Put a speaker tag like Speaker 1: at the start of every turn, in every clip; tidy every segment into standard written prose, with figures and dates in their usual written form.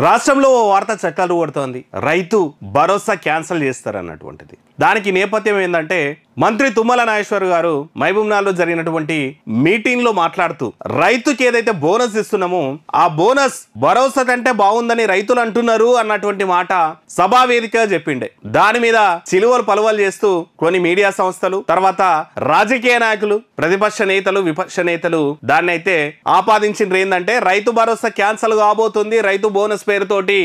Speaker 1: రాష్ట్రంలో ఓ వార్త చక్కర్లు కొడుతోంది. రైతు భరోసా క్యాన్సిల్ చేస్తారన్నటువంటిది. దానికి నేపథ్యం ఏంటంటే మంత్రి తుమ్మల నాగేశ్వర్ గారు మహబూబ్నగర్లో జరిగినటువంటి మీటింగ్ లో మాట్లాడుతూ రైతుకి ఏదైతే బోనస్ ఇస్తున్నామో ఆ బోనస్ భరోసా కంటే బాగుందని రైతులు అంటున్నారు అన్నటువంటి మాట సభా వేదికగా చెప్పిండే. దాని మీద చిలువలు పలువలు చేస్తూ కొన్ని మీడియా సంస్థలు, తర్వాత రాజకీయ నాయకులు, ప్రతిపక్ష నేతలు, విపక్ష నేతలు దాన్ని అయితే ఆపాదించిండ్రు. ఏంటంటే రైతు భరోసా క్యాన్సల్ కాబోతుంది రైతు బోనస్ పేరుతోటి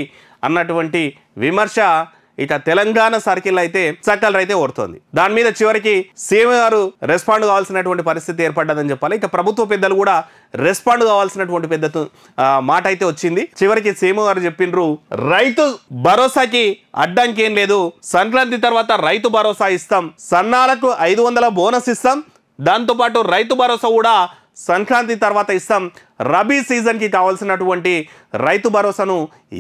Speaker 1: అన్నటువంటి విమర్శ ఇక తెలంగాణ సర్కిల్ అయితే చక్కలు అయితే ఓడుతోంది. దాని మీద చివరికి సీఎం గారు రెస్పాండ్ కావాల్సినటువంటి పరిస్థితి ఏర్పడ్డదని చెప్పాలి. ఇక ప్రభుత్వ పెద్దలు కూడా రెస్పాండ్ కావాల్సినటువంటి పెద్ద మాట అయితే వచ్చింది. చివరికి సీఎం గారు చెప్పిండ్రు, రైతు భరోసాకి అడ్డంకి ఏం లేదు, సంక్రాంతి తర్వాత రైతు భరోసా ఇస్తాం, సన్నాలకు 500 బోనస్ ఇస్తాం, దాంతోపాటు రైతు భరోసా కూడా సంక్రాంతి తర్వాత ఇస్తాం, రబీ సీజన్కి కావాల్సినటువంటి రైతు భరోసాను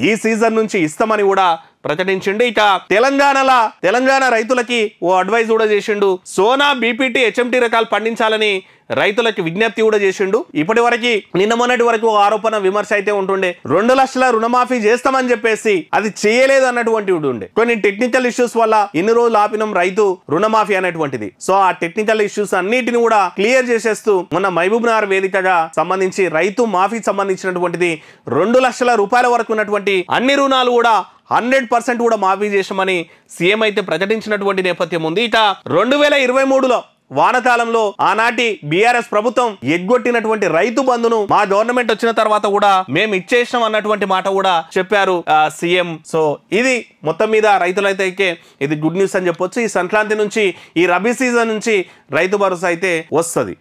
Speaker 1: ఈ సీజన్ నుంచి ఇస్తామని కూడా ప్రకటించిండు. ఇక తెలంగాణ రైతులకి ఓ అడ్వైజ్ కూడా చేసిండు. సోనా, బీపీటీ, హెచ్ఎంటీ రకాలు పండించాలని రైతులకి విజ్ఞప్తి కూడా చేసిండు. ఇప్పటి వరకు నిన్న మొన్నటి వరకు ఆరోపణ విమర్శ అయితే ఉంటుండే, 2 లక్షల రుణమాఫీ చేస్తామని చెప్పేసి అది చేయలేదు అన్నటువంటి ఉండే. కొన్ని టెక్నికల్ ఇష్యూస్ వల్ల ఇన్ని రోజులు ఆపినం రైతు రుణమాఫీ అనేటువంటిది. సో ఆ టెక్నికల్ ఇష్యూస్ అన్నిటిని కూడా క్లియర్ చేసేస్తూ మొన్న మహబూబ్నగర్ వేదికగా సంబంధించి రైతు మాఫీకి సంబంధించినటువంటిది 2 లక్షల రూపాయల వరకు ఉన్నటువంటి అన్ని రుణాలు కూడా 100% కూడా మాఫీ చేసామని సీఎం అయితే ప్రకటించినటువంటి నేపథ్యం ఉంది. ఇక 2023లో వానకాలంలో ఆనాటి బీఆర్ఎస్ ప్రభుత్వం ఎగ్గొట్టినటువంటి రైతు బంధును మా గవర్నమెంట్ వచ్చిన తర్వాత కూడా మేము ఇచ్చేసాం అన్నటువంటి మాట కూడా చెప్పారు సీఎం. సో ఇది మొత్తం మీద రైతులైతే ఇది గుడ్ న్యూస్ అని చెప్పొచ్చు. ఈ సంక్రాంతి నుంచి, ఈ రబీ సీజన్ నుంచి రైతు భరోసా అయితే వస్తుంది.